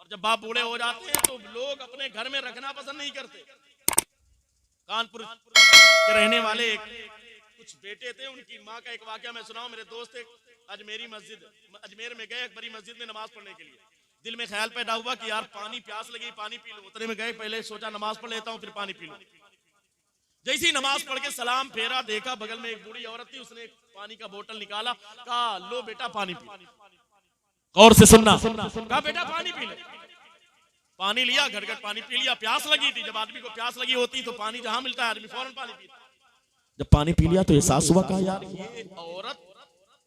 और जब बाप बूढ़े हो जाते हैं तो लोग अपने घर में रखना पसंद नहीं करते। कानपुर के रहने वाले कुछ बेटे थे, उनकी माँ का एक वाकया मैं सुनाऊं। मेरे दोस्त एक अजमेर में गए, बड़ी मस्जिद में नमाज पढ़ने के लिए। दिल में ख्याल पैदा हुआ कि यार पानी प्यास लगी, पानी पी लूं। उतने में गए, पहले सोचा नमाज पढ़ लेता हूं फिर पानी पी लूं। जैसे ही नमाज पढ़ के सलाम फेरा, देखा बगल में एक बूढ़ी औरत थी, उसने पानी का बोतल निकाला, कहा लो बेटा पानी पी। और से सुनना, कहा बेटा पानी पी ले। पानी लिया, घट पानी पी लिया। प्यास लगी थी, जब आदमी को प्यास लगी होती तो पानी जहां मिलता है आदमी फौरन पानी पीता। जब पानी पी लिया तो एहसास हुआ, कहा यार ये औरत,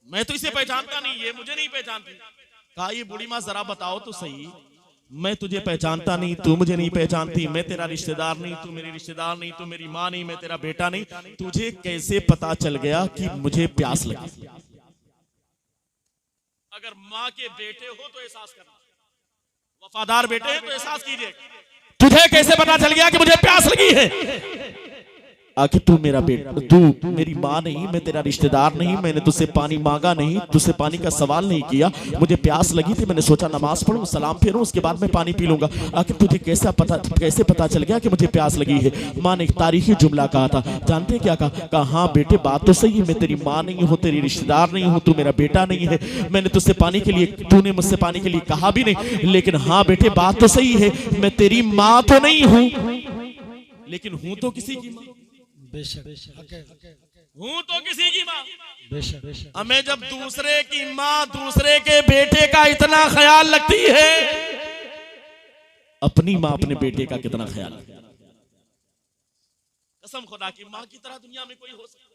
मैं तो इसे पहचानता नहीं, ये मुझे नहीं पहचानती। कहा ये बूढ़ी माँ जरा बताओ तो सही, मैं तुझे पहचानता नहीं, तू मुझे नहीं पहचानती, मैं तेरा रिश्तेदार नहीं, तू मेरी रिश्तेदार नहीं, तू मेरी माँ नहीं, मैं तेरा बेटा नहीं, तुझे कैसे पता चल गया कि मुझे प्यास लगी? अगर माँ के बेटे हो तो एहसास करना, वफादार बेटे हैं तो एहसास कीजिए। तुझे कैसे पता चल गया कि मुझे प्यास लगी है? आखिर तू मेरा बेटा, तू मेरी माँ नहीं, मैं तेरा रिश्तेदार नहीं, मैंने तुझसे पानी मांगा नहीं, तुझसे पानी का सवाल नहीं किया। मुझे प्यास लगी थी, मैंने सोचा नमाज पढ़ूं, सलाम फेरूं, उसके बाद मैं पानी पी लूंगा। आखिर तुझे कैसे पता चल गया कि मुझे प्यास लगी है? माँ ने एक तारीखी जुमला कहा था, जानते क्या कहा? हाँ बेटे बात तो सही है, मैं तेरी माँ नहीं हूँ, तेरी रिश्तेदार नहीं हूँ, तू मेरा बेटा नहीं है, मैंने तुझसे पानी के लिए, तूने मुझसे पानी के लिए कहा भी नहीं, लेकिन हाँ बेटे बात तो सही है, मैं तेरी माँ तो नहीं हूँ, लेकिन हूँ तो किसी की माँ। हूं तो किसी की माँ। हमें जब दूसरे की माँ, दूसरे के बेटे का इतना ख्याल रखती है, अपनी माँ अपने बेटे का कितना ख्याल रखती है? कसम खुदा की, माँ की तरह दुनिया में कोई हो सकता है?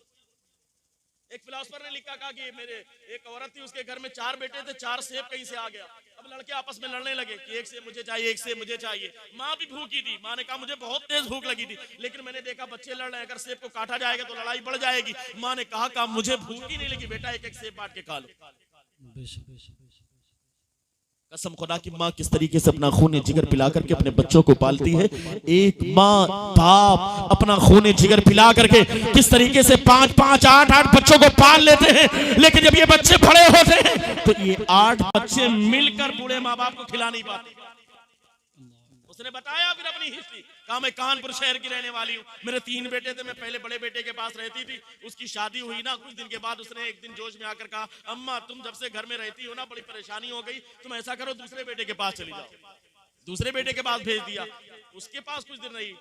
एक फिलोसोफर ने लिखा, कहा कि मेरे एक औरत थी, उसके घर में 4 बेटे थे, 4 सेब कहीं से आ गया। अब लड़के आपस में लड़ने लगे कि एक सेब मुझे चाहिए, एक सेब मुझे चाहिए। माँ भी भूखी थी, माँ ने कहा मुझे बहुत तेज भूख लगी थी, लेकिन मैंने देखा बच्चे लड़ रहे हैं, अगर सेब को काटा जाएगा तो लड़ाई बढ़ जाएगी। माँ ने कहा मुझे भूख ही नहीं लगी बेटा, एक एक सेब बांट के खा लो। कसम खुदा की, माँ किस तरीके से अपना खून जिगर पिला करके अपने बच्चों को पालती है। एक माँ बाप अपना खून जिगर पिला करके किस तरीके से 5-5, 8-8 बच्चों को पाल लेते हैं, लेकिन जब ये बच्चे बड़े होते हैं तो ये 8 बच्चे मिलकर बूढ़े माँ बाप को खिला नहीं पाते। उसने बताया फिर अपनी हिस्ट्री, कहा मैं कानपुर शहर की रहने वाली हूँ, मेरे 3 बेटे थे, मैं पहले बड़े बेटे के पास रहती थी, उसकी शादी हुई ना, कुछ दिन के बाद उसने एक दिन जोश में आकर कहा अम्मा तुम जब से घर में रहती हो ना बड़ी परेशानी हो गई, तुम ऐसा करो दूसरे बेटे के पास चली जाओ। दूसरे बेटे के पास भेज दिया, उसके पास कुछ दिन रही,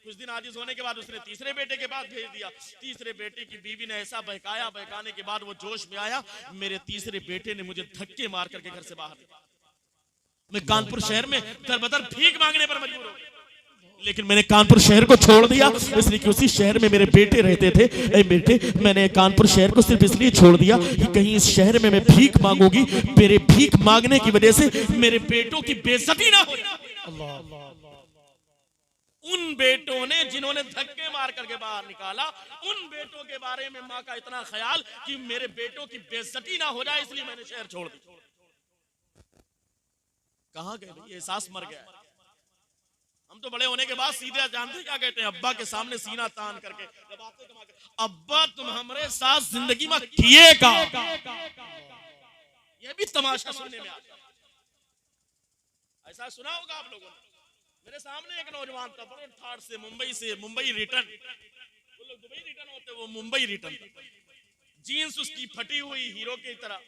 कुछ दिन आजिज होने के बाद उसने तीसरे बेटे के पास भेज दिया। तीसरे बेटे की बीवी ने ऐसा बहकाया, बहकाने के बाद वो जोश में आया, मेरे तीसरे बेटे ने मुझे धक्के मार करके घर से बाहर निकाला। मैं कानपुर शहर में दर-बदर भीख मांगने पर मजबूर हो गया, लेकिन मैंने कानपुर शहर को छोड़ दिया इसलिए कि उसी शहर में मेरे बेटे रहते थे। ए बेटे, मैंने कानपुर शहर को सिर्फ इसलिए छोड़ दिया कि कहीं इस शहर में मैं भीख मांगूंगी, मेरे भीख मांगने की वजह से मेरे बेटों की बेइज्जती ना हो। उन बेटों ने जिन्होंने धक्के मार करके बाहर निकाला, उन बेटों के बारे में माँ का इतना ख्याल कि मेरे बेटों की बेइज्जती ना हो जाए, इसलिए मैंने शहर छोड़ दिया। कहां गए भाई, एहसास मर गया है। हम तो बड़े होने के बाद सीधे जानते क्या कहते हैं, अब्बा के सामने सीना तान करके जब आते अब्बा तुम हमारे साथ जिंदगी में किएगा, ये भी तमाशा सुनने में आता है। ऐसा सुना होगा आप लोगों ने। मेरे सामने एक नौजवान था, बड़े ठाठ से, मुंबई रिटर्न, वो लोग दुबई रिटर्न होते, वो मुंबई रिटर्न। जीन्स उसकी फटी हुई हीरो की तरह,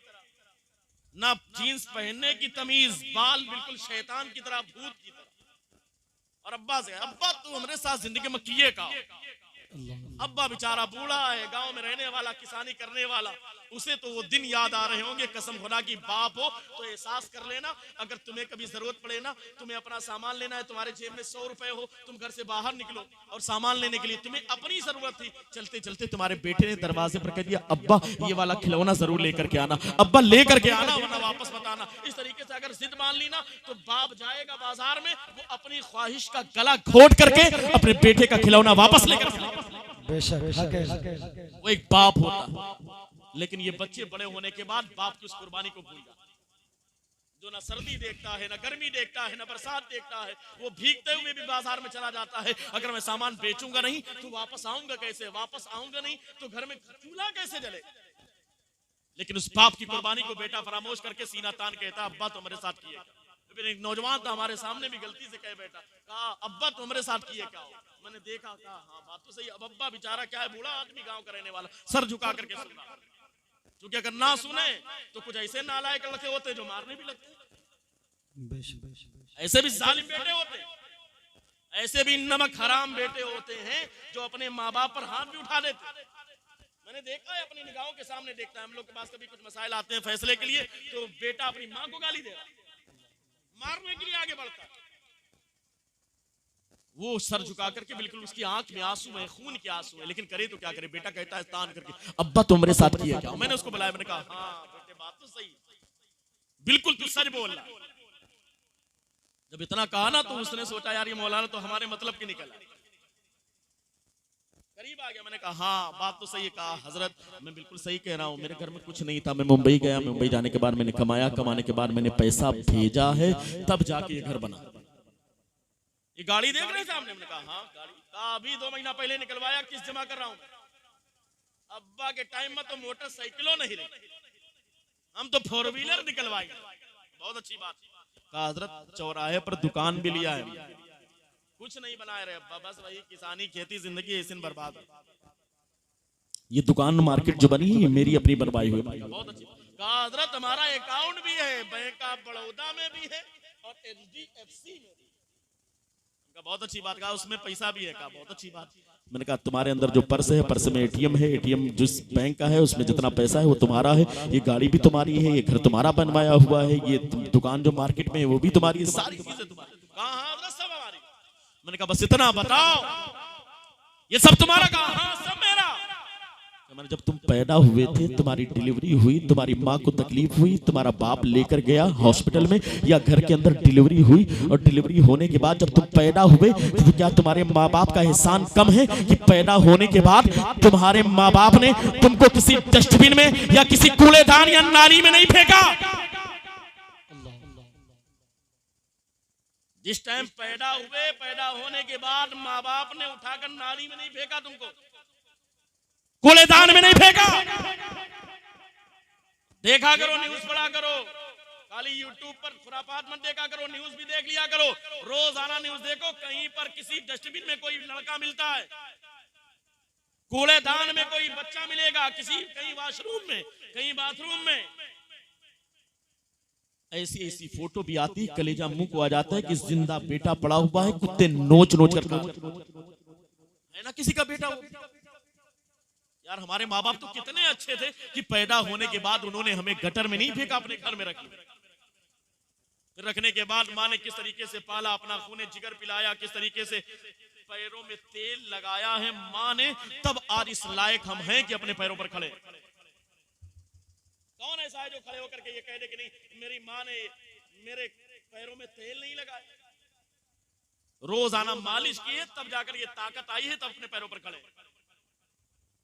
ना जीन्स पहनने की तमीज, बाल बिल्कुल शैतान की तरह, भूत की तरह। और अब्बा से, अब्बा तू हमारे साथ जिंदगी में किए का। अब्बा बेचारा बूढ़ा है, गांव में रहने वाला, किसानी करने वाला, उसे तो वो दिन याद आ रहे होंगे। कसम खुदा की, बाप हो तो एहसास कर लेना, अगर तुम्हें कभी जरूरत पड़े ना, तुम्हें अपना सामान लेना है, तुम्हारे जेब में 100 रुपए हो, तुम घर से बाहर निकलो और सामान लेने के लिए तुम्हें अपनी जरूरत थी, चलते चलते तुम्हारे बेटे ने दरवाजे पर कह दिया अब्बा ये वाला खिलौना जरूर लेकर के आना, अब्बा लेकर के आना वरना वापस मत आना। इस तरीके से अगर जिद मान ली ना तो बाप जाएगा बाजार में, वो अपनी ख्वाहिश का गला घोट करके अपने बेटे का खिलौना वापस लेकर। वो एक बाप होता, लेकिन ये बच्चे बड़े होने के बाद बाप की उस कुर्बानी को भूल जाते, जो ना सर्दी देखता है, ना गर्मी देखता है, ना बरसात देखता है, वो भीगते हुए भी बाजार में चला जाता है। अगर मैं सामान बेचूंगा नहीं तो वापस आऊंगा कैसे, वापस आऊंगा नहीं तो घर में चूल्हा कैसे जले। लेकिन उस बाप की कुर्बानी को बेटा फरामोश करके सीना तान कहता अब्बा तो मेरे साथ किए। फिर एक नौजवान था हमारे सामने भी गलती से कह बैठा, कहा अब्बा तुम्हारे साथ किए क्या हो? मैंने देखा, कहा हाँ बात तो सही। अब अब्बा बेचारा क्या है, बूढ़ा आदमी, गांव का रहने वाला, सर झुका करके सुन रहा, क्योंकि अगर ना सुने तो कुछ ऐसे नालायक लड़के होते जो मारने भी लगते, ऐसे भी जालिम बेटे होते, ऐसे भी नमक हराम बेटे होते हैं जो अपने माँ बाप पर हाथ भी उठा देते। मैंने देखा है, अपनी निगाहों के सामने देखता है। हम लोग के पास कभी कुछ मसाइल आते हैं फैसले के लिए, तो बेटा अपनी माँ को गाली दे रहा, मारने के लिए आगे बढ़ता, वो सर झुका करके, बिल्कुल उसकी आंख में आंसू है, खून के आंसू है, लेकिन करे तो क्या करे। बेटा कहता है तान करके, अब्बा तुम्हारे साथ किया क्या? मैंने उसको बुलाया, मैंने कहा हाँ बेटे बात तो सही, बिल्कुल तू सच बोल रहा। जब इतना कहा ना तो उसने सोचा यार ये मौलाना तो हमारे मतलब की निकला, करीब आ गया। मैंने कहा हाँ बात तो सही है। कहा हजरत मैं बिल्कुल सही कह रहा हूँ, मेरे घर में कुछ नहीं था, मैं मुंबई गया, मुंबई जाने के बाद मैंने कमाया, कमाने के बाद मैंने पैसा भेजा है, तब जाके ये घर बना। ये गाड़ी देख रहे सामने? मैंने कहा हाँ गाड़ी। कहा अभी 2 महीना पहले निकलवाया, किस्त जमा कर रहा हूँ। अब्बा के टाइम में तो मोटरसाइकिलों नहीं रही, हम तो 4 व्हीलर निकलवाएंगे। बहुत अच्छी बात। कहा हजरत चौराहे पर दुकान भी लिया है, कुछ नहीं बनाए रहे अब्बा, बस वही किसानी खेती जिंदगी ऐसे बर्बाद है। ये दुकान मार्केट जो बनी है मेरी अपनी बनवाई हुई। बहुत अच्छी। कहा हजरत हमारा अकाउंट भी है, बैंक ऑफ बड़ौदा में भी है और HDFC में भी। बहुत अच्छी बात। कहा उसमें पैसा भी है। कहा बहुत अच्छी बात। मैंने कहा तुम्हारे अंदर जो पर्स है, पर्स में ATM है, ATM जिस बैंक का है उसमें जितना पैसा है वो तुम्हारा है, ये गाड़ी भी तुम्हारी है, ये घर तुम्हारा बनवाया हुआ है, ये दुकान जो मार्केट में है वो भी तुम्हारी है, सारी चीजें तुम्हारी। कहा हाँ सब हमारी। मैंने कहा बस इतना बताओ ये सब तुम्हारा? कहा हाँ सब मेरा। मैंने जब तुम पैदा हुए थे, तुम्हारी डिलीवरी हुई, तुम्हारी माँ को तकलीफ हुई, तुम्हारा बाप लेकर गया हॉस्पिटल में या घर के अंदर डिलीवरी हुई, और डिलीवरी होने के बाद जब तुम पैदा हुए तो क्या तुम्हारे माँ बाप का एहसान कम है कि पैदा होने के बाद तुम्हारे माँ बाप ने तुमको किसी डस्टबिन में या किसी कूड़ेदान या नाली में नहीं फेंका? जिस टाइम पैदा हुए, पैदा होने के बाद माँ बाप ने उठाकर नाली में नहीं फेंका, तुमको कूड़ेदान में नहीं फेंका। देखा करो, न्यूज पढ़ा करो, खाली यूट्यूब पर खुरापात मत देखा करो, न्यूज भी देख लिया करो, रोजाना न्यूज देखो। कहीं पर किसी डस्टबिन में कोई लड़का मिलता है, कूड़ेदान में कोई बच्चा मिलेगा, कहीं वॉशरूम में, कहीं बाथरूम में, ऐसी ऐसी फोटो भी आती, कलेजा मुंह को आ जाता है कि जिंदा बेटा पड़ा हुआ है, कुत्ते नोच नोच कर है ना किसी का बेटा हो। यार हमारे माँ बाप तो कितने अच्छे थे कि पैदा होने के बाद उन्होंने हमें गटर में नहीं फेंका, अपने घर में रख लिया। रखने के बाद माँ ने किस तरीके से पाला, अपना खूने जिगर पिलाया, किस तरीके से पैरों में तेल लगाया है माँ ने, तब आज इस लायक हम हैं कि अपने पैरों पर खड़े। कौन ऐसा है जो खड़े होकर के ये कह दे कि नहीं मेरी माँ ने मेरे पैरों में तेल नहीं लगाया, रोजाना मालिश की है, तब जाकर ये ताकत आई है, तब अपने पैरों पर खड़े।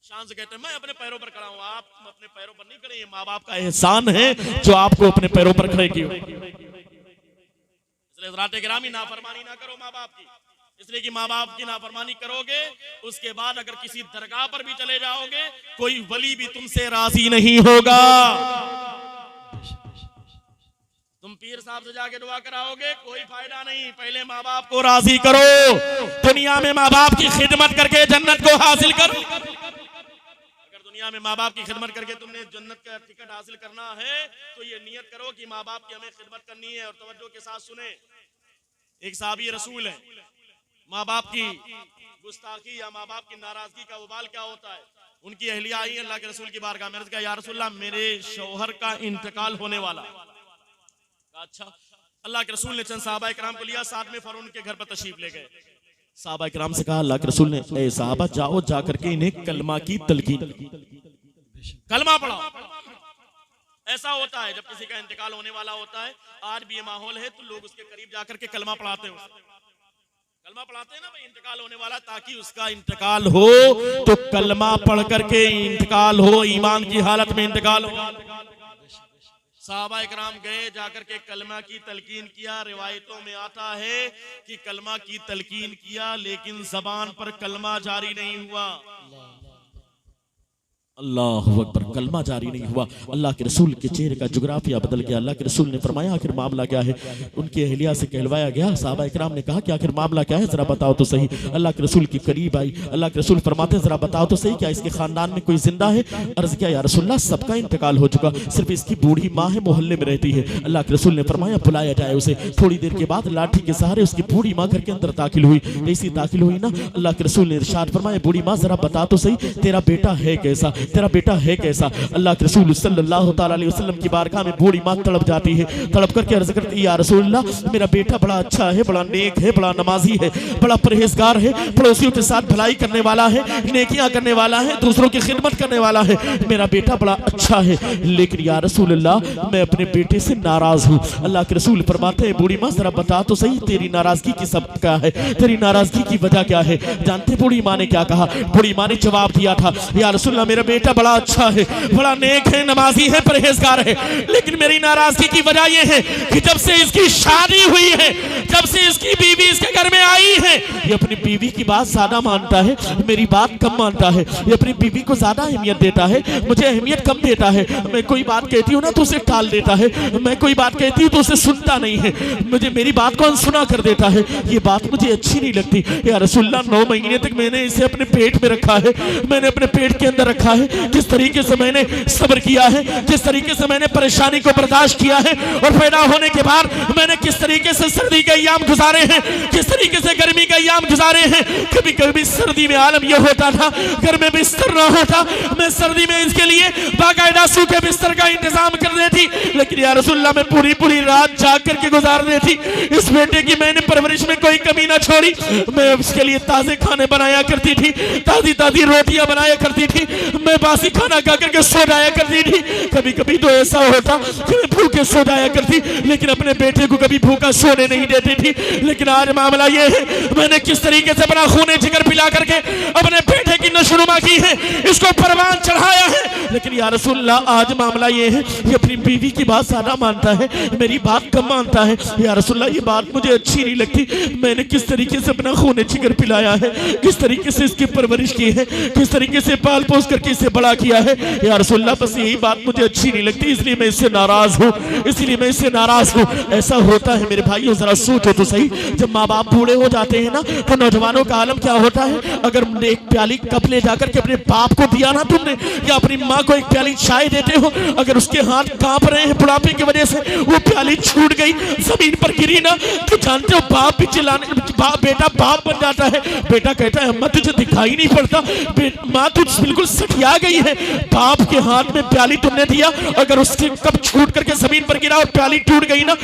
शान से कहते हैं मैं अपने पैरों पर खड़ा हूं, आप अपने पैरों पर नहीं खड़े। ये माँ बाप का एहसान है जो आपको अपने पैरों पर खड़े किए। इसलिए हज़रात गिरामी नाफरमानी ना करो माँ बाप की, इसलिए कि माँ बाप की नाफरमानी करोगे उसके बाद अगर किसी दरगाह पर भी चले जाओगे कोई वली भी तुमसे राजी नहीं होगा। तुम पीर साहब से जाके दुआ कराओगे कोई फायदा नहीं, पहले माँ बाप को राजी करो, दुनिया में माँ बाप की खिदमत करके जन्नत को हासिल करो। अगर दुनिया में माँ बाप की खिदमत करके तुमने जन्नत का टिकट हासिल करना है तो ये नियत करो कि माँ बाप की हमें खिदमत करनी है। और तवज्जो के साथ सुने, एक साहबी रसूल है, माँ बाप की गुस्ताखी या माँ बाप की नाराजगी का उबाल क्या होता है। उनकी अहलिया आई अल्लाह के रसूल की बारगाह में, कहा या रसूलल्लाह मेरे शौहर का इंतकाल होने वाला। अच्छा, अल्लाह के रसूल ने चंद सहाबा इकराम को लिया, साथ में फौरन उनके घर पर तशरीफ ले गए। सहाबा इकराम से कहा अल्लाह के रसूल ने, ए सहाबा जाओ जाकर के इन्हें कलमा की तलकीन, कलमा पढ़ाओ। ऐसा होता है जब किसी का इंतकाल होने वाला होता है, आज भी ये माहौल है तो लोग उसके करीब जाकर के कलमा पढ़ाते हैं, कलमा पढ़ाते हैं ना भाई, इंतकाल होने वाला, ताकि उसका इंतकाल हो तो कलमा पढ़ करके इंतकाल हो, ईमान की हालत में इंतकाल हो। सहाबा इकराम गए, जाकर के कलमा की तलकीन किया। रिवायतों में आता है कि कलमा की तलकीन किया लेकिन जबान पर कलमा जारी नहीं हुआ। अल्लाह अकबर। कलमा जारी नहीं हुआ, अल्लाह के रसूल के चेहरे का जुग्राफिया बदल गया। अल्लाह के रसूल ने फरमाया आखिर मामला क्या है। उनकी अहलिया से कहलवाया गया। सहाबा इकराम ने कहा कि आखिर मामला क्या है, जरा बताओ तो सही। अल्लाह के रसूल के करीब आई। अल्लाह के रसूल फरमाते हैं जरा बताओ तो सही, क्या इसके खानदान में कोई जिंदा है। अर्ज किया या रसूलल्लाह सबका इंतकाल हो चुका, सिर्फ इसकी बूढ़ी माँ है, मोहल्ले में रहती है। अल्लाह के रसूल ने फरमाया बुलाया जाए उसे। थोड़ी देर के बाद लाठी के सहारे उसकी बूढ़ी माँ घर के अंदर दाखिल हुई। जैसी दाखिल हुई ना, अल्लाह के रसूल ने इरशाद फरमाया बूढ़ी माँ जरा बता तो सही, तेरा बेटा है कैसा, तेरा बेटा है कैसा। अल्लाह के रसूल सल्लल्लाहु अलैहि वसल्लम की बारगाह में बूढ़ी माँ तड़प जाती है। तड़प करके अर्ज करती है या रसूलल्लाह मेरा बेटा बड़ा अच्छा है, बड़ा नेक है, बड़ा नमाजी है, बड़ा परहेजगार है, पड़ोसियों के साथ भलाई करने वाला है, नेकियां करने वाला है, दूसरों की खिदमत करने वाला है, मेरा बेटा बड़ा अच्छा है। लेकिन या रसूलल्लाह मैं अपने बेटे से नाराज हूँ। अल्लाह के रसूल फरमाते हैं बूढ़ी माँ जरा बता तो सही तेरी नाराजगी की सब क्या है, तेरी नाराजगी की वजह क्या है। जानते बूढ़ी माँ ने क्या कहा। बूढ़ी माँ ने जवाब दिया था या रसूलल्लाह मेरा बेटा बड़ा अच्छा है, बड़ा नेक है, नमाजी है, परहेजगार है, लेकिन मेरी नाराजगी की वजह यह है कि जब से इसकी शादी हुई है, जब से इसकी बीवी इसके घर में आई है, ये अपनी बीवी की बात ज्यादा मानता है, मेरी बात कम मानता है। ये अपनी बीवी को ज्यादा अहमियत देता है, मुझे अहमियत कम देता है। मैं कोई बात कहती हूँ ना तो उसे टाल देता है, मैं कोई बात कहती हूँ तो उसे सुनता नहीं है, मुझे मेरी बात को अनसुना कर देता है। ये बात मुझे अच्छी नहीं लगती। या रसूलल्लाह 9 महीने तक मैंने इसे अपने पेट में रखा है, मैंने अपने पेट के अंदर रखा है। किस तरीके से मैंने सब्र किया है, किस तरीके से मैंने परेशानी को बर्दाश्त किया है, और पैदा होने के बाद मैंने किस तरीके से सर्दी के अय्याम गुजारे हैं, किस तरीके से गर्मी के अय्याम गुजारे हैं। कभी कभी सर्दी में आलम यह होता था घर में बिस्तर ना होता, मैं सर्दी में इसके लिए बाकायदा सूखे बिस्तर का इंतजाम कर देती, लेकिन या रसूलल्लाह मैं पूरी पूरी रात जाग करके गुजार देती। इस बेटे की मैंने परवरिश में कोई कमी ना छोड़ी। मैं उसके लिए ताजे खाने बनाया करती थी, ताजी ताजी रोटियां बनाया करती थी, मैं बासी खाना खा करके सो जाया करती थी। कभी कभी तो ऐसा होता कि मैं भूखे सो जाया करती, लेकिन अपने बेटे को कभी भूखा सोने नहीं देती थी। लेकिन आज मामला ये है मैंने किस तरीके से अपना खूने जिगर पिला करके अपने बेटे की नशोनुमा की है, इसको परवान चढ़ाया है। लेकिन या रसूलल्लाह आज मामला ये है कि अपनी बीवी की बात ज्यादा मानता है, मेरी बात कम मानता है। या रसूलल्लाह ये बात मुझे अच्छी नहीं लगती। मैंने किस तरीके से अपना खूने जिगर पिलाया है, किस तरीके से इसकी परवरिश की है, किस तरीके से पाल पोस करके इसे बड़ा किया है। या रसूलल्लाह बस यही बात मुझे अच्छी नहीं लगती, इसलिए मैं इससे नाराज हूँ, इसलिए मैं इससे नाराज हूँ। ऐसा होता है मेरे भाइयों, जरा सोचो तो सही, जब माँ बाप बूढ़े हो जाते हैं ना तो नौजवानों का आलम क्या होता है। अगर एक प्याली कप ले जाकर के अपने बाप को दिया ना तुमने, या अपनी माँ को एक प्याली चाय देते हो, अगर उसके हाथ कांप रहे हैं बुढ़ापे की वजह से, वो प्याली छूट गई जमीन पर गिरी ना, तो जानते हो बाप भी चिल्लाने, बेटा बाप बन जाता है। बेटा कहता है अम्मा तुझे दिखाई नहीं पड़ता, माँ तुझ बिल्कुल सठिया गई है। बाप के हाथ में प्याली तुमने दिया, अगर उसके कप छूट करके जमीन पर गिरा और प्याली टूट गई ना,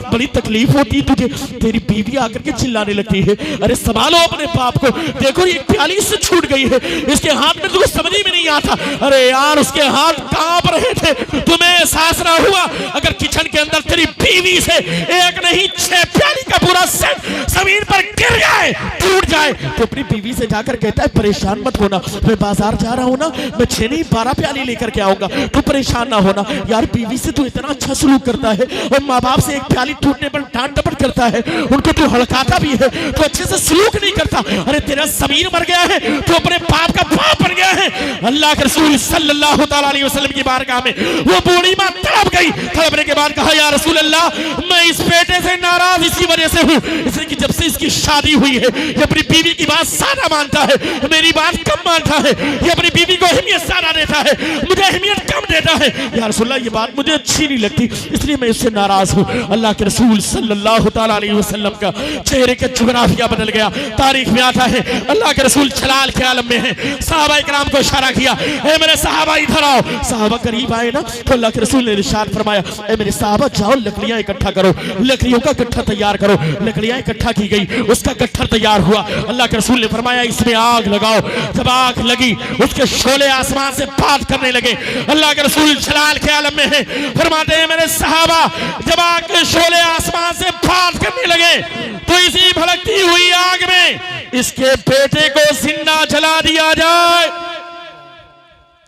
बड़ी तकलीफ होती है तुझे। तेरी बीवी आकर के चिल्लाने लगती है अरे संभालो अपने बाप को, देखो ये प्याली इससे छूट गई है, इसके हाथ में तुझे समझ ही में नहीं आता। अरे यार उसके हाथ कांप रहे थे, तुम्हें एहसास ना हुआ। अगर किचन के अंदर तेरी बीवी से एक नहीं 6 प्याली का पूरा सेट जमीन पर गिर जाए, टूट जाए, तो अपनी बीवी से जाकर कहता है परेशान मत होना, मैं बाजार जा रहा हूँ ना, मैं 6 नहीं 12 प्याली लेकर के आऊंगा, तू परेशान ना होना। यार बीवी से तू इतना अच्छा सलूक करता है, और माँ बाप से एक प्याली टूटने पर डांट डपट करता है, उनको तू हड़काता भी है, तो अच्छे से सलूक नहीं करता। अरे तेरा ज़मीर मर गया है, तो अपने बाप का बाप बन गया है। अल्लाह के रसूल सल्लल्लाहु अलैहि वसल्लम की बारगाह में वो बूढ़ी माँ तड़प गई। तड़पने के बाद कहा या रसूल अल्लाह मैं इस बेटे से नाराज इसी वजह से हूँ, इसलिए कि जब से इसकी शादी हुई है ये अपनी बीवी की बात ज्यादा मानता है, मेरी बात कम मानता है। ये अपनी बीवी को अहमियत ज्यादा देता है, मुझे अहमियत कम देता है। या रसूल अल्लाह ये बात मुझे अच्छी नहीं लगती, इसलिए मैं इससे नाराज हूँ। अल्लाह के रसूल सल्लल्लाहु अलैहि वसल्लम का चेहरे का जुगराफिया बदल गया। तारीख में आता है अल्लाह के रसूल जलाल के आलम में है, सहाबा इकराम को इशारा किया ए मेरे सहाबा इधर आओ। सहाबा करीब आए ना तो अल्लाह के रसूल ने इरशाद फरमाया ए मेरे सहाबा जाओ लकड़ियां इकट्ठा करो, लकड़ियों का गट्ठा तैयार करो। लकड़ियां इकट्ठा की गई, उसका गट्ठा तैयार हुआ। अल्लाह के रसूल ने फरमाया इसमें आग लगाओ। जब आग लगी उसके शोले आसमान से बात करने लगे। अल्लाह के रसूल जलाल के आलम में है, फरमाते हैं मेरे सहाबा जब आग के शोले आसमान से बात करने लगे तो इसी भड़कती हुई आग में इसके बेटे को जिंदा जला दिया जाए।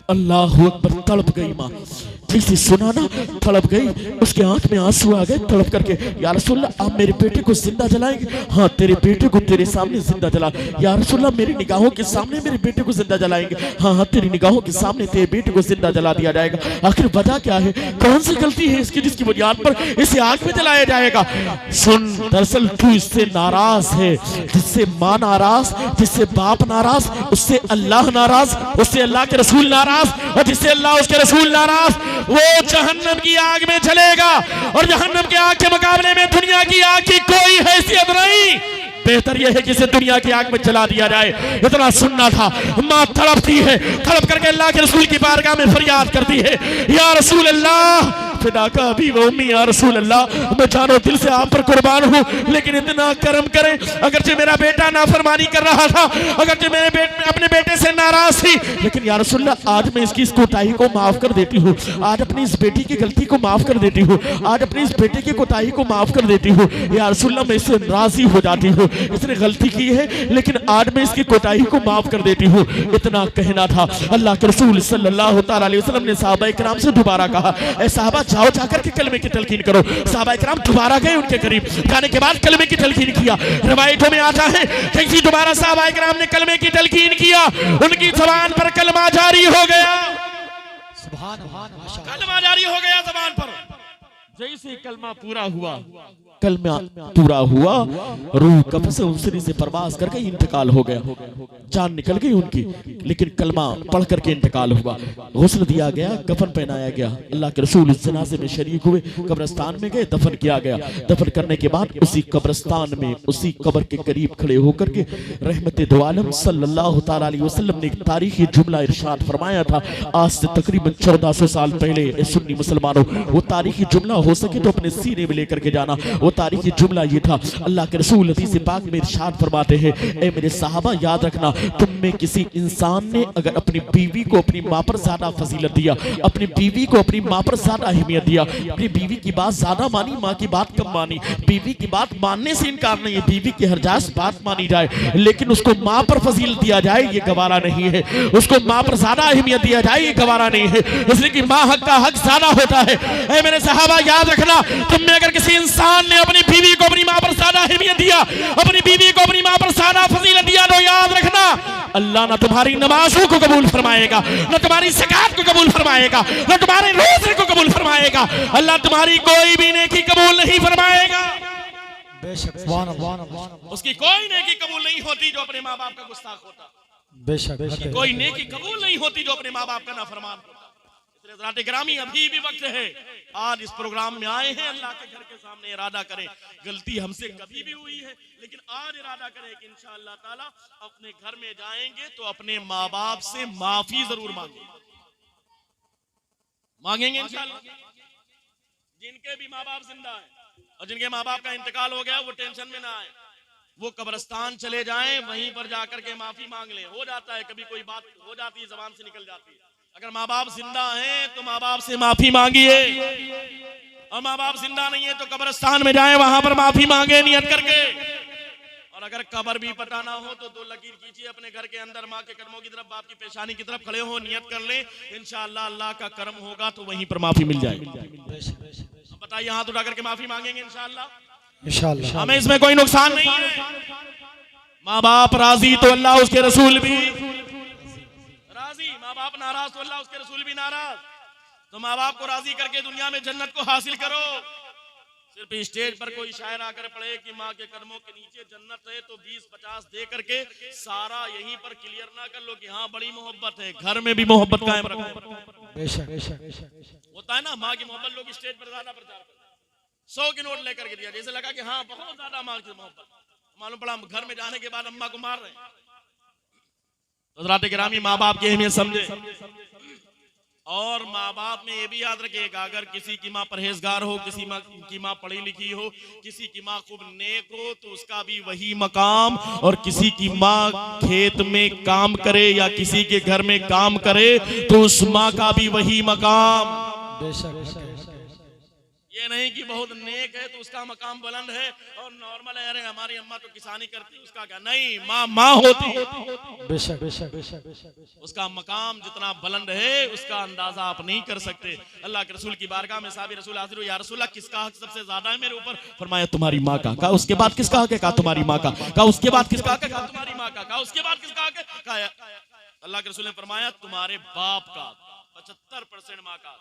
अल्लाह अकबर। तड़प गई माँ, जैसे सुना ना तड़प गई, उसके आंख में आंसू आ गए तड़प करके, या रसूलल्लाह आप मेरे बेटे को जिंदा जलाएंगे? हाँ तेरे बेटे को तेरे सामने जिंदा जला। या रसूलल्लाह मेरी निगाहों के सामने मेरे बेटे को जिंदा जलाएंगे? हाँ हाँ तेरी निगाहों के सामने तेरे बेटे को जिंदा जला दिया जाएगा। आखिर वजह क्या है, कौन सी गलती है इसकी जिसकी बुनियाद पर इसे आग में जलाया जाएगा? सुन, दरअसल तू इससे नाराज है, जिससे माँ नाराज, जिससे बाप नाराज, उससे अल्लाह नाराज, उससे अल्लाह के रसूल नाराज, और जिससे अल्लाह उसके रसूल नाराज, वो जहन्नम की आग में जलेगा। और जहन्नम की आग के मुकाबले में दुनिया की आग की कोई हैसियत नहीं। बेहतर यह है कि इसे दुनिया की आग में जला दिया जाए। इतना सुनना था। माँ तड़पती है, तड़प करके अल्लाह के रसूल की बारगाह में फरियाद करती है, या रसूल अल्लाह फिदा का अभी वो उम्मी, या रसूल अल्लाह मैं जानो दिल से आप पर कुर्बान हूँ, लेकिन इतना करम करें, अगरचे मेरा बेटा नाफरमानी कर रहा था, अगरचे मेरे अपने बेटे से नाराज थी, लेकिन या रसूल अल्लाह आज मैं इसकी इस कोताही को माफ कर देती हूँ, आज अपनी इस बेटी की गलती को माफ कर देती हूँ, आज अपनी इस बेटे की कोताही को माफ कर देती हूँ। या रसूल अल्लाह मैं इससे राजी हो जाती हूँ, इसने गलती की है लेकिन आज मैं इसकी कोताही को माफ कर देती हूँ। इतना कहना था। अल्लाह के रसूल सल्लल्लाहु तआला अलैहि वसल्लम ने सहाबा इकराम से दोबारा कहा, ऐ साहबा जाओ जाकर के कलमे की तलकीन करो। सहाबा इकराम दोबारा गए उनके करीब, जाने के बाद कलमे की तलकीन किया। रवायतों में आता है कि दोबारा सहाबा इकराम ने कलमे की तलकीन किया, उनकी जुबान पर कलमा जारी हो गया, कलमा जारी हो गया जुबान पर। जैसे कलमा पूरा हुआ, कलमा पूरा हुआ, रूह कब्र से उनसे से परवास करके इंतकाल हो गया, जान निकल गई उनकी, लेकिन कलमा पढ़ करके इंतकाल हुआ। गुस्ल दिया गया, कफन पहनाया गया, अल्लाह के रसूल इस जनाजे में शरीक हुए, कब्रिस्तान में गए, दफन किया गया। दफन करने के बाद उसी कब्रिस्तान में, उसी कब्र के करीब खड़े होकर के रहमत दो आलम सल्लल्लाहु तआला अलैहि वसल्लम ने एक तारीखी जुमला इरशाद फरमाया था, आज से तकरीबन 1400 साल पहले। सुन्नी मुसलमानों, वो तारीखी जुमला हो सके तो अपने सीने में लेकर के जाना। वो तारीखी जुमला ये था, अल्लाह के रसूल हदीस पाक में इरशाद फरमाते हैं, ए मेरे सहाबा याद रखना, तुम में किसी इंसान ने अगर अपनी बीवी को अपनी माँ पर ज्यादा फजीलत दिया, अपनी बीवी को अपनी माँ पर ज्यादा अहमियत दिया, अपनी बीवी की बात ज्यादा मानी, माँ की बात कम मानी, बीवी की बात मानने से इनकार नहीं है, बीवी की हर जायज बात मानी जाए, लेकिन उसको माँ पर फजीलत दिया जाए ये गवारा नहीं है, उसको माँ पर ज्यादा अहमियत दिया जाए ये गवारा नहीं है, इसलिए कि माँ हक का हक ज्यादा होता है। ए मेरे सहाबा याद रखना, तुम में अगर किसी इंसान ने अपनी बीवी को अपनी माँ पर ज्यादा अहमियत दिया, अपनी बीवी को अपनी माँ पर ज्यादा फजीलत दिया, तो याद रखना अल्लाह ना तुम्हारी नमाजों को कबूल फरमाएगा, न तुम्हारी ज़कात को कबूल फरमाएगा, न तुम्हारे रोज़े को कबूल फरमाएगा, अल्लाह तुम्हारी कोई भी नेकी कबूल नहीं फरमाएगा। बेशक उसकी कोई नेकी कबूल नहीं होती जो अपने माँ बाप का गुस्ताख होता, बेशक कोई नेकी कबूल नहीं होती जो अपने माँ बाप का नाफरमान होता। हज़रात गिरामी, अभी भी वक्त है, आज इस प्रोग्राम में आए हैं, अल्लाह के घर के सामने इरादा करें, गलती हमसे कभी भी हुई है, लेकिन आज इरादा करें कि इंशाअल्लाह ताला अपने घर में जाएंगे तो अपने माँ बाप से माफी जरूर मांगेंगे इंशाअल्लाह। जिनके भी माँ बाप जिंदा है और जिनके माँ बाप का इंतकाल हो गया, वो टेंशन में ना आए, वो कब्रिस्तान चले जाएं, वहीं पर जाकर के माफी मांग लें। हो जाता है कभी कोई बात हो जाती है, जबान से निकल जाती है। अगर माँ बाप जिंदा हैं तो माँ बाप से माफी मांगिए, और माँ बाप जिंदा नहीं है तो कब्रिस्तान में जाएं, वहां पर माफी मांगे नियत करके। और अगर कब्र भी पता ना हो तो दो लकीर कीजिए अपने घर के अंदर, माँ के कदमों की तरफ, बाप की पेशानी की तरफ खड़े हो, नियत कर लें, इंशाअल्लाह अल्लाह का करम होगा तो वहीं पर माफी मिल जाएगी। बताइए, हाथ उठा करके माफी मांगेंगे इंशाअल्लाह, हमें इसमें कोई नुकसान नहीं है। माँ बाप राजी तो अल्लाह उसके रसूल भी राजी, माँ बाप नाराज तो अल्लाह उसके रसूल भी नाराज। तो माँ बाप को राजी करके दुनिया में जन्नत को हासिल करो। सिर्फ स्टेज पर कोई शायर आकर पढ़े कि माँ के कदमों के नीचे जन्नत है तो 20-50 दे करके सारा यहीं पर क्लियर ना कर लो कि हाँ बड़ी मोहब्बत है, घर में भी मोहब्बत कायम रखो। होता है ना, माँ की मोहब्बत लोग स्टेज पर ज्यादा प्रचार करते, 100 के नोट लेकर के दिया, जैसे लगा कि हाँ बहुत ज्यादा माँ की मोहब्बत, मालूम पड़ा घर में जाने के बाद अम्मा को मार रहे हैं। तो हज़रात गिरामी, माँ बाप की अहमियत समझे, और माँ बाप में ये भी याद रखिएगा, अगर किसी की माँ परहेजगार हो, किसी की माँ पढ़ी लिखी हो, किसी की माँ खूब नेक हो, तो उसका भी वही मकाम, और किसी की माँ खेत में काम करे या किसी के घर में काम करे तो उस माँ का भी वही मकाम। ये नहीं कि बहुत नेक है तो उसका मकाम बुलंद है और नॉर्मल है, अरे हमारी अम्मा तो किसानी करती, उसका क्या? नहीं, माँ माँ होती है। बेशक बेशक बेशक बेशक। उसका मकाम जितना बुलंद है उसका अंदाजा आप नहीं कर सकते। अल्लाह के रसूल की बारगाह में साहब रसूल हाजिर, या रसूल अल्लाह किसका हक सबसे ज्यादा है मेरे ऊपर? फरमाया तुम्हारी माँ का। कहा उसके बाद किसका हक है? कहा तुम्हारी माँ का। कहा उसके बाद किसका हक है? कहा तुम्हारी माँ का। कहा उसके बाद किसका हक है? कहा अल्लाह के रसूल ने फरमाया तुम्हारे बाप का। 75% माँ का।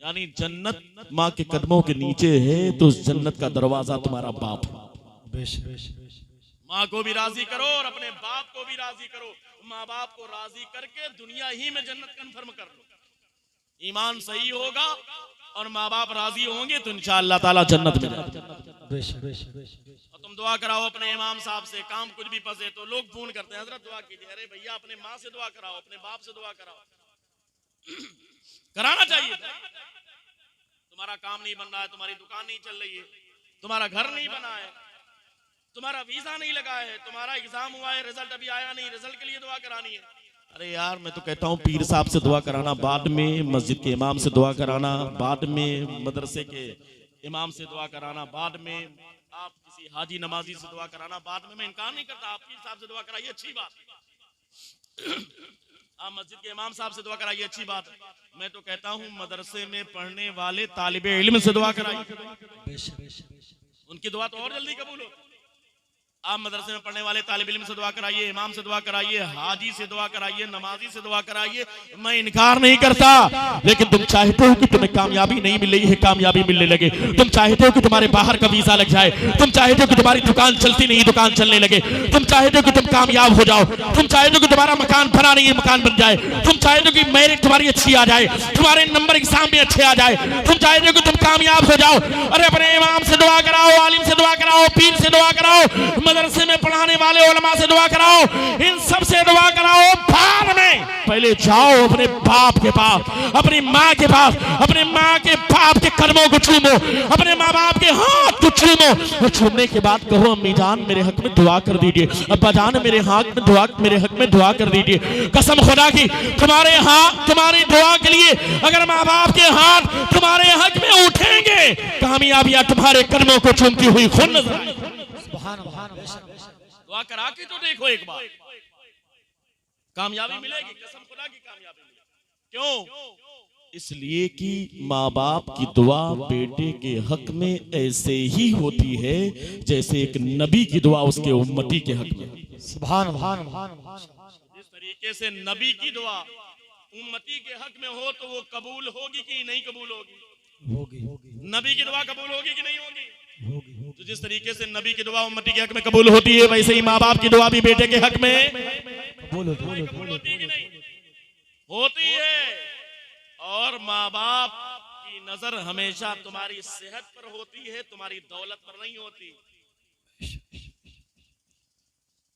यानी जन्नत माँ के कदमों के नीचे है तो उस जन्नत का दरवाजा तुम्हारा बाप। माँ को भी राजी करो और अपने बाप को भी राजी करो। माँ बाप को राजी करके दुनिया ही में जन्नत कन्फर्म कर लो। ईमान सही होगा और माँ बाप राजी होंगे तो इंशाअल्लाह ताला जन्नत में जाओगे। और तुम दुआ कराओ अपने इमाम साहब से, काम कुछ भी फंसे तो लोग फोन करते हैं हजरत दुआ कीजिए। अरे भैया अपने माँ से दुआ कराओ, अपने बाप से दुआ कराओ। कराना चाहिए। तुम्हारा काम नहीं बन रहा है, तुम्हारी दुकान नहीं चल रही है, तुम्हारा घर नहीं बना है, तुम्हारा वीजा नहीं लगा है, तुम्हारा एग्जाम हुआ है, रिजल्ट अभी आया नहीं, रिजल्ट के लिए दुआ करानी है। अरे यार मैं तो कहता हूँ पीर साहब से दुआ कराना बाद में, मस्जिद के इमाम से दुआ कराना बाद में, मदरसे के इमाम से दुआ कराना बाद में, आप किसी हाजी नमाजी से दुआ कराना बाद में। मैं इनकार नहीं करता, आप पीर साहब से दुआ कराइए, अच्छी बात। आप मस्जिद के इमाम साहब से दुआ कराइए, अच्छी बात है। मैं तो कहता हूँ मदरसे में पढ़ने वाले तालिबे इल्म से दुआ कराइए, उनकी दुआ तो और जल्दी कबूल हो। आप मदरसे में पढ़ने वाले तालिब इल्म से दुआ कराइए, इमाम से दुआ कराइए, हाजी से दुआ कराइए, नमाजी से दुआ कराइए। मैं इनकार नहीं करता, लेकिन तुम चाहते हो कि तुम्हें कामयाबी नहीं मिल रही है, कामयाबी मिलने लगे। तुम चाहते हो कि तुम्हारे बाहर का वीजा लग जाए, तुम चाहते हो कि तुम्हारी दुकान चलती नहीं दुकान चलने लगे, तुम चाहते हो कि तुम कामयाब हो जाओ, तुम चाहते हो कि तुम्हारा मकान बना नहीं मकान बन जाए, तुम चाहते हो कि मेरिट तुम्हारी अच्छी आ जाए, तुम्हारे नंबर एग्जाम में अच्छे आ जाए, तुम चाहते हो कि तुम कामयाब हो जाओ। अरे अपने इमाम से दुआ कराओ, आलिम से दुआ कराओ, पीर से दुआ कराओ, मदरसे में पढ़ाने वाले उलमा से दुआ कराओ, इन सब से दुआ कराओ। बाद में पहले जाओ अपने बाप के पास, अपनी माँ के पास, अपने माँ के बाप के कदमों को चूमो, अपने माँ बाप के हाथ को चूमो और चूमने के बाद कहो अम्मी जान मेरे हक में दुआ कर दीजिए, अब्बा जान मेरे हक में दुआ कर दीजिए। कसम खुदा की तुम्हारे हाथ तुम्हारी दुआ के लिए अगर माँ बाप के हाथ तुम्हारे हक में उठेंगे, कामयाबियां तुम्हारे कदमों को चूमती हुई खुद नजर आएंगी। दुआ करा के तो देखो एक बार, कामयाबी मिलेगी, कसम खुदा की कामयाबी मिलेगी। क्यों? इसलिए कि माँ बाप की दुआ बेटे के हक में ऐसे ही होती है जैसे एक नबी की दुआ उसके उम्मती के हक में। सुभान जिस तरीके से नबी की दुआ उम्मती के हक में हो तो वो कबूल होगी कि नहीं कबूल होगी? नबी की दुआ कबूल होगी कि नहीं होगी? तो जिस तरीके से नबी की दुआ उम्मती के हक में कबूल होती है, वैसे ही माँ बाप की दुआ भी बेटे के हक में कबूल होती है कि नहीं? होती है। और माँ बाप की नजर हमेशा तुम्हारी सेहत पर होती है, तुम्हारी दौलत पर नहीं होती।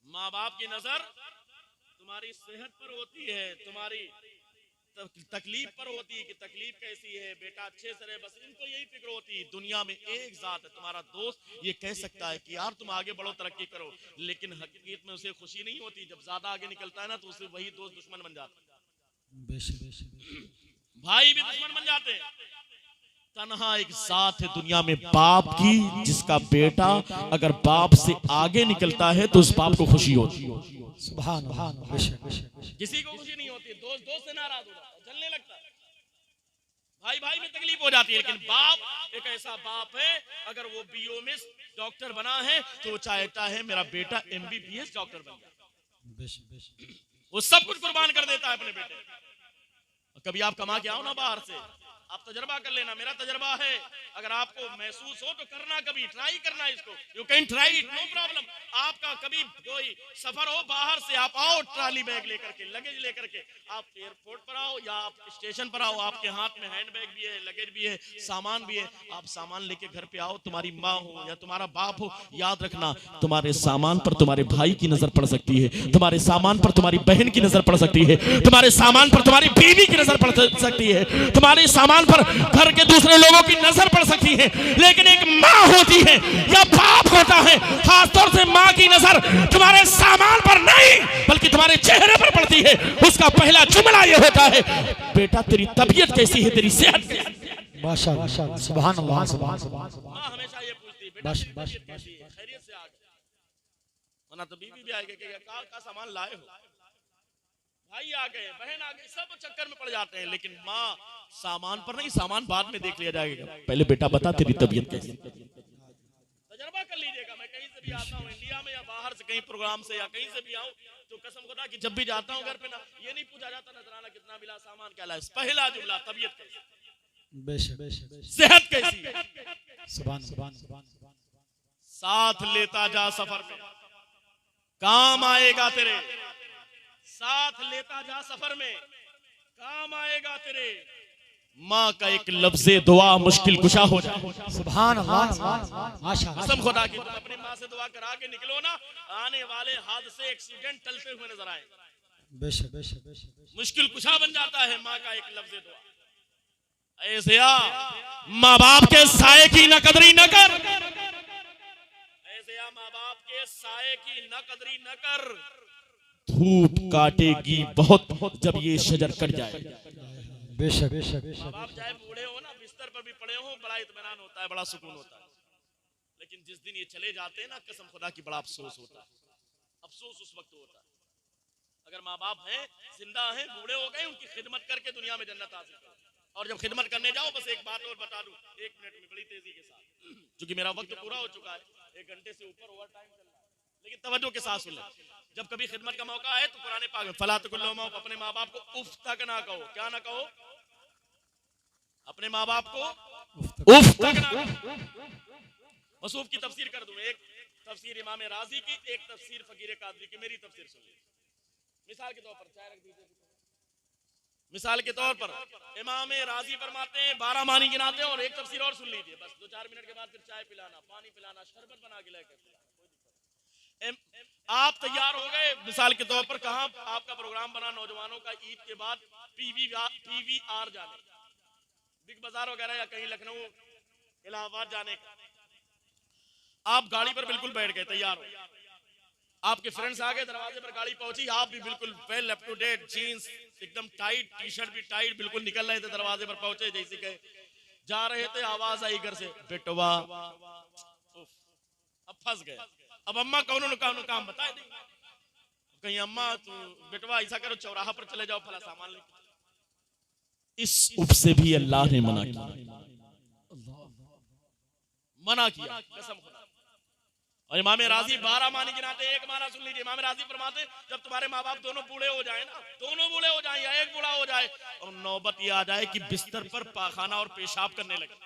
माँ बाप की नजर तुम्हारी सेहत पर होती है, तुम्हारी तकलीफ पर होती है कि तकलीफ कैसी है, बेटा अच्छे से रहे, बस इनको यही फिक्र होती है। दुनिया में एक जात है, तुम्हारा दोस्त ये कह सकता है कि यार तुम आगे बढ़ो, तरक्की करो, लेकिन हकीकत में उसे खुशी नहीं होती। जब ज्यादा आगे निकलता है ना तो उसे वही दोस्त दुश्मन बन जाता है, भाई भी दुश्मन बन जाते हैं। तन्हा एक जात है दुनिया में बाप की, जिसका बेटा अगर बाप से आगे निकलता है तो उस बाप को खुशी होती है। किसी को खुशी नहीं होती, दोस्त से नाराज हो जाता है, जलने लगता है, भाई भाई में तकलीफ हो जाती है। लेकिन बाप एक ऐसा बाप है, अगर वो बीओ में डॉक्टर बना है तो वो चाहता है मेरा बेटा MBBS डॉक्टर बन जाए, वो सब कुछ कुर्बान कर देता है अपने बेटे। कभी आप कमा के आओ ना बाहर से, आप तजर्बा कर लेना, मेरा तजर्बा है। अगर आपको महसूस हो तो करना, कभी ट्राई करना इसको, you can try it, no problem. आपका कभी कोई सफर हो बाहर से, आप आओ ट्रॉली बैग लेकर के, लगेज लेकर के, आप एयरपोर्ट पर आओ या आप स्टेशन पर आओ, आपके हाथ में हैंड बैग भी है, लगेज भी है, सामान भी है, आप सामान लेके घर पे आओ। तुम्हारी माँ हो या तुम्हारा बाप हो, याद रखना तुम्हारे सामान पर तुम्हारे भाई की नजर पड़ सकती है, तुम्हारे सामान पर तुम्हारी बहन की नजर पड़ सकती है, तुम्हारे सामान पर तुम्हारी बीवी की नजर पड़ सकती है, तुम्हारे सामान पर घर के दूसरे लोगों की नजर पड़ सकती है, लेकिन एक माँ होती है या बाप होता है, खासतौर से माँ की नजर तुम्हारे सामान पर नहीं बल्कि तुम्हारे चेहरे पर पड़ती है। उसका पहला जुमला यह होता है, बेटा तेरी तबीयत कैसी है, तेरी सेहत कैसी है। माशाअल्लाह, सुभान अल्लाह, सुभान अल्लाह। माँ हमेशा ये पूछती बेटा तेरी तबीयत कैसी है, खैरियत से आ गए, वरना तो बीवी भी आएगी कि का सामान लाए हो, भाई आ गए, बहन आ गई, सब चक्कर में पड़ जाते हैं। लेकिन माँ सामान पर नहीं, सामान बाद में देख लिया जाएगा। पहले बेटा बता तेरी तबीयत कैसी? तजर्बा कर लीजिएगा, मैं कहीं से भी आता हूँ इंडिया में या बाहर से कहीं प्रोग्राम से या कहीं से भी आऊँ तो कसम खुदा कि जब भी जाता हूँ घर पे ना ये नहीं पूछा जाता नजराना कितना मिला, सामान क्या लाया, पहला जुमला तबीयत कैसी, बेशक, सेहत कैसी है, सुभान। साथ लेता जा सफर में, काम आएगा तेरे, साथ लेता जा सफर में, काम आएगा तेरे। माँ का एक लफ्ज़े दुआ मुश्किल कुशा हो जाए। सुभान अल्लाह, माशाअल्लाह। कसम खुदा की, तुम अपनी माँ से दुआ करा के निकलो ना, आने वाले हादसे एक्सीडेंट टलते हुए नजर आए। बेशक। मुश्किल कुशा बन जाता है माँ का एक लफ्ज़े दुआ। ऐसे माँ बाप के साए की न कदरी न कर, ऐसे माँ बाप के साए की न कदरी न कर, धूप काटेगी बहुत जब ये शजर कट जाए। बेशक। माँ बाप चाहे बूढ़े हो ना, बिस्तर पर भी पड़े हो, बड़ा इत्मीनान होता है, बड़ा सुकून होता है। लेकिन जिस दिन ये चले जाते हैं ना, कसम खुदा की बड़ा अफसोस होता है। अफसोस उस वक्त होता है अगर माँ बाप हैं, जिंदा हैं, बूढ़े हो गए, उनकी खिदमत करके दुनिया में जन्नत हासिल करो। और जब खिदमत करने जाओ, बस एक बात और बता दूं, 1 मिनट में बड़ी तेजी के साथ, क्योंकि मेरा वक्त पूरा हो चुका है, 1 घंटे से ऊपर ओवर टाइम चल रहा है, लेकिन तवज्जो के साथ सुन ले। जब कभी खिदमत का मौका आए तो पुराने पाक में फला तकुल्लु माँ, अपने माँ बाप को उफ तक ना कहो। क्या ना कहो? अपने माँ बाप को उफ तक ना कहो। मसूफ की तफसीर कर दूं, एक तफसीर इमाम राजी की, एक तफसीर फकीर कादरी की, मेरी तफसीर सुन लीजिए। मिसाल के तौर पर चाय रख दीजिए। मिसाल के तौर पर इमाम राजी फरमाते हैं 12 मानी गिनाते हैं, और एक तफसीर और सुन लीजिए, बस 2-4 मिनट के बाद फिर चाय पिलाना, पानी पिलाना, शरबत बना के लेकर आप तैयार हो गए। मिसाल के तौर पर कहां आपका प्रोग्राम बना नौजवानों का ईद के बाद पीवीआर जाने, बिग बाजार वगैरह या कहीं लखनऊ इलाहाबाद जाने का, आप गाड़ी पर बिल्कुल बैठ गए, तैयार हो, आपके फ्रेंड्स आ गए, दरवाजे पर गाड़ी पहुंची, आप भी बिल्कुल well up to date, jeans एकदम टाइट, टी शर्ट भी टाइट, बिल्कुल निकल रहे थे, दरवाजे पर पहुंचे, जैसे गए जा रहे थे, आवाज आई घर से, बेटवा, अब फंस गए। अब अम्मा कौन काम बताए नहीं, कहीं अम्मा तो बेटवा ऐसा करो, चौराहा पर चले जाओ, फला सामान लेके। इस उफ से भी अल्लाह ने मना किया, कसम खुदा। और इमाम राजी 12 मानी गिनाते, एक माना सुन लीजिए। इमाम राजी फरमाते जब तुम्हारे माँ बाप दोनों बूढ़े हो जाए ना, दोनों बूढ़े हो जाए या एक बूढ़ा हो जाए, और नौबत ये आ जाए कि बिस्तर पर पाखाना और पेशाब करने लगे,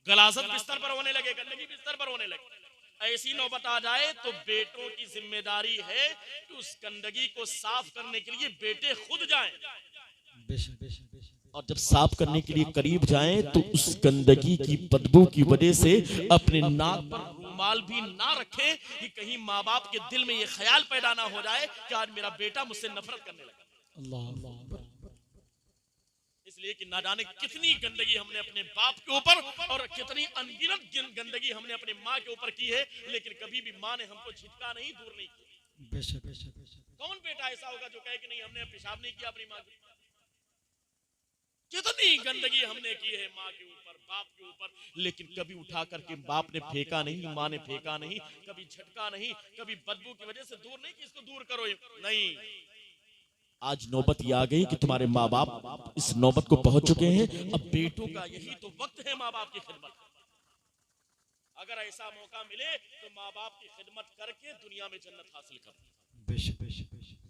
गलासत बिस्तर पर होने लगे, गंदगी बिस्तर पर होने लगे, ऐसी नौबत आ जाए तो बेटों की जिम्मेदारी है कि उस गंदगी को साफ करने के लिए बेटे खुद जाएं। और जब साफ करने के लिए करीब जाएं तो उस गंदगी की बदबू की वजह से अपने नाक पर रुमाल भी ना रखें कि कहीं माँ बाप के दिल में ये ख्याल पैदा ना हो जाए कि आज मेरा बेटा मुझसे नफरत करने लगा। इसलिए कि ना जाने कितनी गंदगी हमने अपने बाप के ऊपर और कितनी अनगिनत गंदगी हमने अपने माँ के ऊपर की है, लेकिन कभी भी माँ ने हमको झिटका नहीं, दूर नहीं किया। कौन बेटा ऐसा होगा जो कहे कि नहीं हमने पेशाब नहीं किया अपनी माँ के? कितनी गंदगी हमने की है माँ के ऊपर, बाप के ऊपर, लेकिन कभी उठा करके बाप ने फेंका नहीं, माँ ने फेंका नहीं, कभी झटका नहीं, कभी बदबू की वजह से दूर नहीं कि इसको दूर करो, नहीं। आज नौबत ये आ गई कि तुम्हारे माँ बाप इस नौबत को पहुंच चुके हैं, अब बेटों का यही तो वक्त है माँ बाप की खिदमत। अगर ऐसा मौका मिले तो माँ बाप की खिदमत करके दुनिया में जन्नत हासिल करो।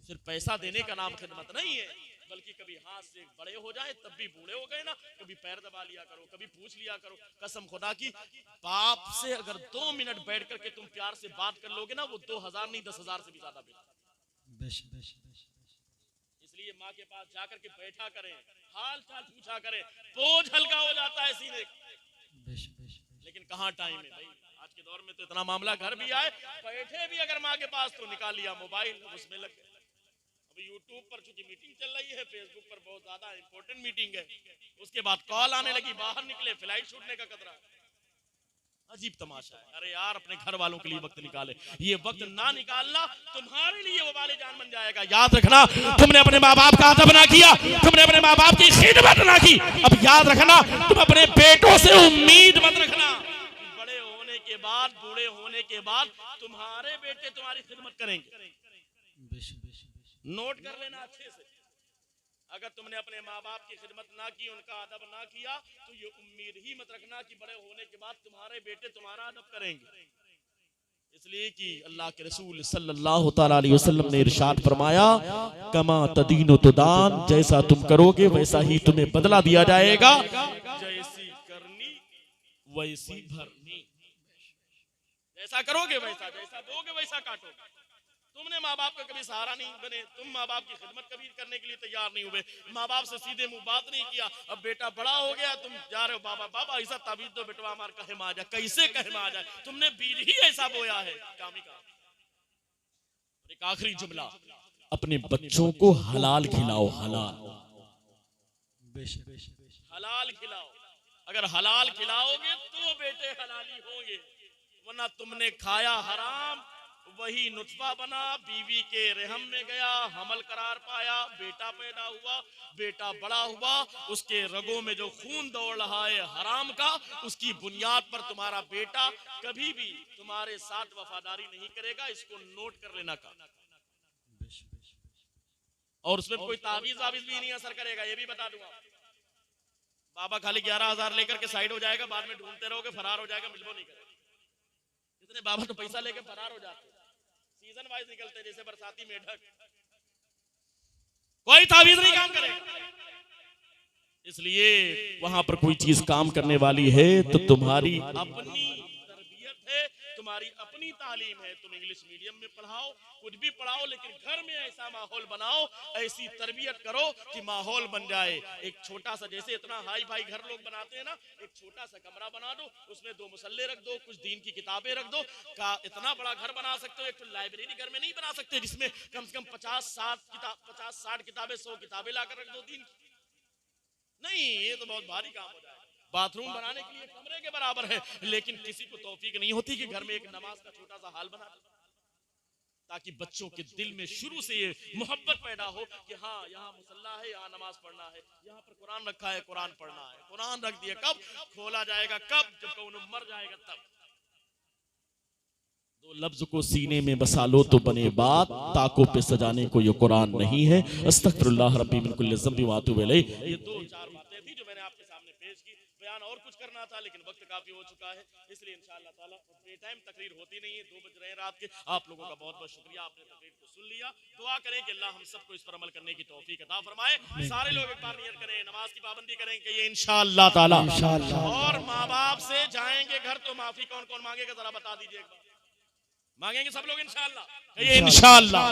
सिर्फ पैसा देने का नाम खिदमत नहीं है, बल्कि कभी हाथ से बड़े हो जाए तब भी बूढ़े हो गए ना, कभी पैर दबा लिया करो, कभी पूछ लिया करो। कसम खुदा की, बाप से अगर 2 मिनट बैठ करके तुम प्यार से बात कर लोगे ना, वो 2000 नहीं 10,000 से भी ज्यादा बेहतर। इसलिए माँ के पास जाकर के बैठा करें, हाल चाल पूछा करें, बोझ हल्का हो जाता है सीने। लेकिन कहाँ टाइम है भाई, आज के दौर में तो इतना मामला, घर भी आए बैठे भी अगर माँ के पास तो निकाल लिया मोबाइल, उसमें लग गए। अभी यूट्यूब पर चूंकि मीटिंग चल रही है, फेसबुक पर बहुत ज्यादा इंपॉर्टेंट मीटिंग है, उसके बाद कॉल आने लगी, बाहर निकले, फ्लाइट छूटने का खतरा। अजीब तमाशा है। अरे यार अपने घर वालों के लिए वक्त निकाले, ये वक्त ना निकालना तुम्हारे लिए वो वाले जान बन जाएगा। याद रखना तुमने अपने माँ बाप का अदब ना किया, तुमने अपने माँ बाप की खिदमत ना की। अब याद रखना तुम अपने बेटों से उम्मीद मत रखना बड़े होने के बाद, बूढ़े होने के बाद तुम्हारे बेटे तुम्हारी खिदमत करेंगे। नोट कर लेना अच्छे से, अगर तुमने अपने माँ बाप की खिदमत ना की, उनका अदब ना किया, तो ये उम्मीद ही मत रखना कि बड़े होने के बाद तुम्हारे बेटे तुम्हारा अदब करेंगे। इसलिए कि अल्लाह के रसूल सल्लल्लाहु तआला अलैहि वसल्लम ने इरशाद फरमाया, कमा तदीनो तुदान, जैसा तुम करोगे वैसा ही तुम्हें बदला दिया जाएगा, जैसी करनी वैसी भरनी। जैसा करोगे वैसा, जैसा बोगे वैसा काटोगे। तुमने माँ बाप का कभी सहारा नहीं बने, तुम माँ बाप की खिदमत कभी करने के लिए तैयार नहीं हुए, माँ बाप से सीधे मुंह बात नहीं किया। अब बेटा बड़ा हो गया, तुम जा रहे हो बाबा बाबा ऐसा ताबीज दो बेटवा हमार कहे में आ जाए। कैसे कहे में आ जाए? तुमने बीज ही ऐसा बोया है। कामी का एक आखिरी जुमला, अपने बच्चों को हलाल खिलाओ, हलाल हलाल खिलाओ। अगर हलाल खिलाओगे तो बेटे हलाली होंगे, वरना तुमने खाया हराम, वही नुतफा बना, बीवी के रहम में गया, हमल करार पाया, बेटा पैदा हुआ, बेटा बड़ा हुआ, उसके रगों में जो खून दौड़ रहा है हराम का, उसकी बुनियाद पर तुम्हारा बेटा कभी भी तुम्हारे साथ वफादारी नहीं करेगा। इसको नोट कर लेना का। और उसमें कोई तावीज वावीज भी नहीं असर करेगा, ये भी बता दूंगा। बाबा खाली 11,000 लेकर के साइड हो जाएगा, बाद में ढूंढते रहोगे, फरार हो जाएगा, मिलबो नहीं करेगा। इतने बाबा तो पैसा लेके फरार हो जाते, सीजन वाइज निकलते जैसे बरसाती मेढक। कोई तावीज नहीं काम करेगा। इसलिए वहां पर कोई चीज काम करने वाली है तो तुम्हारी अपनी तरबियत है, तुम्हारी अपनी तालीम है। तुम इंग्लिश मीडियम में पढ़ाओ, कुछ भी पढ़ाओ, लेकिन घर में ऐसा माहौल बनाओ, ऐसी तरबियत करो कि माहौल बन जाए। एक छोटा सा, जैसे इतना हाई फाई घर लोग बनाते हैं ना, एक छोटा सा कमरा बना दो, उसमें 2 मुसल्ले रख दो, कुछ दीन की किताबें रख दो। का इतना बड़ा घर बना सकते हो। एक तो लाइब्रेरी घर में नहीं बना सकते जिसमें कम से कम 50-60 किताबें, 100 किताबें लाकर रख दो दीन की? नहीं, ये तो बहुत भारी काम हो जाए। बाथरूम बनाने के लिए कमरे के बराबर है, लेकिन किसी को तौफीक नहीं होती कि घर में एक नमाज का छोटा सा हाल बना, ताकि बच्चों के दिल में शुरू से ये मोहब्बत पैदा हो कि हाँ यहाँ मुसल्ला है, यहाँ नमाज पढ़ना है, यहाँ पर कुरान रखा है, कुरान पढ़ना है। कुरान रख दिया, कब खोला जाएगा? कब? जब कौन मर जाएगा तब। 2 लफ्ज को सीने में बसा लो तो बने बात, ताकों पे सजाने को ये कुरान नहीं है। अस्तगफिरुल्लाह रब्बी मिन कुल्लि ज़ंबि व अतूबु इलैह। ये 2-4 बातें थी जो मैंने आपके सामने पेश की। बयान और कुछ करना था, लेकिन वक्त काफी हो चुका है, इसलिए इंशाअल्लाह ताला बे टाइम तकरीर होती नहीं है। 2 बज रहे हैं रात के। आप लोगों का बहुत बहुत शुक्रिया, आपने तकरीर को सुन लिया। दुआ करें कि अल्लाह हम सबको इस पर अमल करने की तौफीक अता फरमाए। सारे लोग एक बार नियत करें, नमाज की पाबंदी करेंगे ये इंशाअल्लाह ताला। और माँ बाप से जाएंगे घर तो माफी कौन कौन मांगेगा जरा बता दीजिए। मांगेंगे सब लोग इंशाअल्लाह? इंशाअल्लाह।